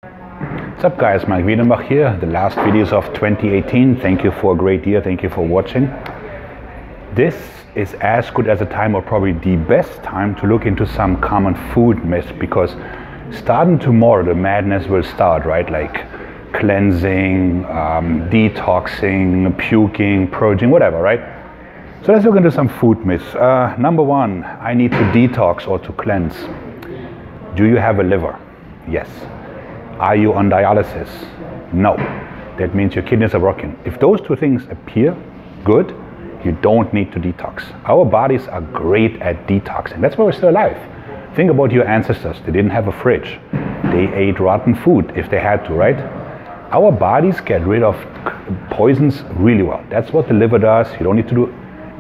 What's up guys, Maik Wiedenbach here, the last videos of 2018. Thank you for a great year, thank you for watching. This is as good as a time, or probably the best time, to look into some common food myths, because starting tomorrow the madness will start, right? Like cleansing, detoxing, puking, purging, whatever, right? So let's look into some food myths. Number one, I need to detox or to cleanse. Do you have a liver? Yes. Are you on dialysis? No. That means your kidneys are working. If those two things appear good, you don't need to detox. Our bodies are great at detoxing. That's why we're still alive. Think about your ancestors. They didn't have a fridge. They ate rotten food if they had to, right? Our bodies get rid of poisons really well. That's what the liver does. You don't need to do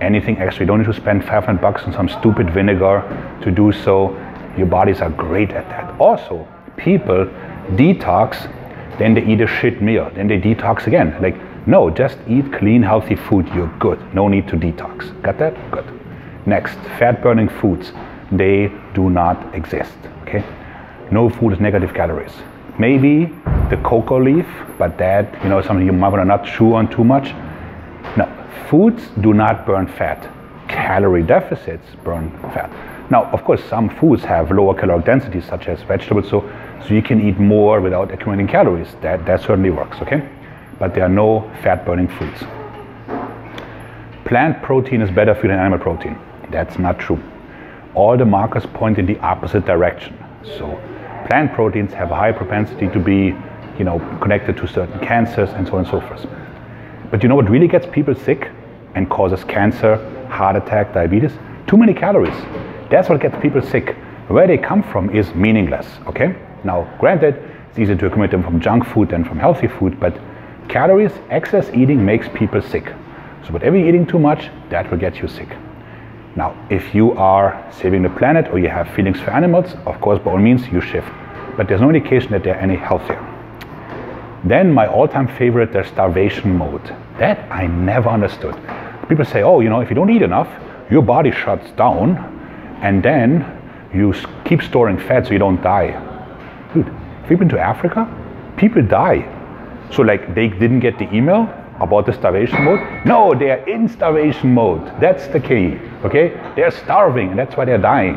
anything extra. You don't need to spend $500 on some stupid vinegar to do so. Your bodies are great at that. Also, people detox, then they eat a shit meal, then they detox again. Like, no, just eat clean, healthy food, you're good. No need to detox. Got that? Good. Next, fat-burning foods. They do not exist, okay? No food is negative calories. Maybe the cocoa leaf, but that, something you might want to not chew on too much. No, foods do not burn fat. Calorie deficits burn fat. Now, of course, some foods have lower caloric densities, such as vegetables, so you can eat more without accumulating calories. That certainly works, okay? But there are no fat-burning foods. Plant protein is better for you than animal protein. That's not true. All the markers point in the opposite direction. So plant proteins have a high propensity to be, connected to certain cancers and so on and so forth. But you know what really gets people sick and causes cancer, heart attack, diabetes? Too many calories. That's what gets people sick. Where they come from is meaningless, okay? Now, granted, it's easier to accumulate them from junk food than from healthy food, but calories, excess eating makes people sick. So whatever you're eating too much, that will get you sick. Now, if you are saving the planet or you have feelings for animals, of course, by all means, you shift. But there's no indication that they're any healthier. Then my all-time favorite, the starvation mode. That I never understood. People say, oh, if you don't eat enough, your body shuts down, and then you keep storing fat so you don't die. Dude, have you been to Africa? People die. So like they didn't get the email about the starvation mode? No, they're in starvation mode. That's the key, okay? They're starving and that's why they're dying.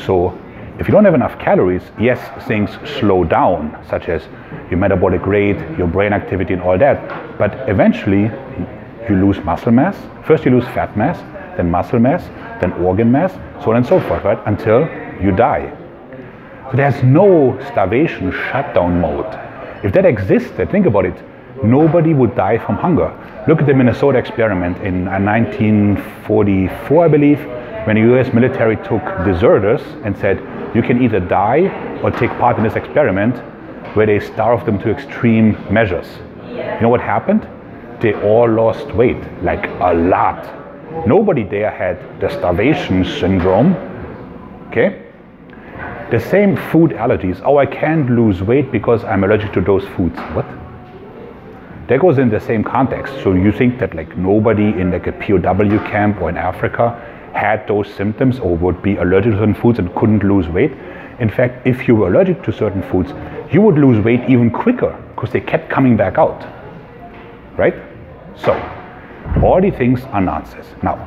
So if you don't have enough calories, yes, things slow down, such as your metabolic rate, your brain activity and all that. But eventually you lose muscle mass. First you lose fat mass, then muscle mass, then organ mass, so on and so forth, right? Until you die. So there's no starvation shutdown mode. If that existed, think about it, nobody would die from hunger. Look at the Minnesota experiment in 1944, I believe, when the US military took deserters and said, you can either die or take part in this experiment, where they starved them to extreme measures. You know what happened? They all lost weight, like a lot. Nobody there had the starvation syndrome, okay? The same food allergies. Oh, I can't lose weight because I'm allergic to those foods. What? That goes in the same context. So you think that like nobody in like a POW camp or in Africa had those symptoms or would be allergic to certain foods and couldn't lose weight? In fact, if you were allergic to certain foods, you would lose weight even quicker because they kept coming back out, right? So, all these things are nonsense. Now,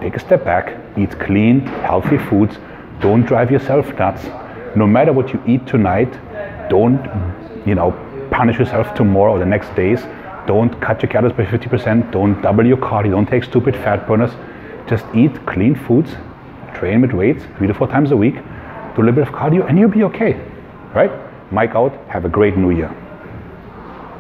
take a step back, eat clean, healthy foods, don't drive yourself nuts. No matter what you eat tonight, don't, punish yourself tomorrow or the next days. Don't cut your calories by 50%, don't double your cardio, don't take stupid fat burners. Just eat clean foods, train with weights 3 to 4 times a week, do a little bit of cardio, and you'll be okay, right? Mike out, have a great new year.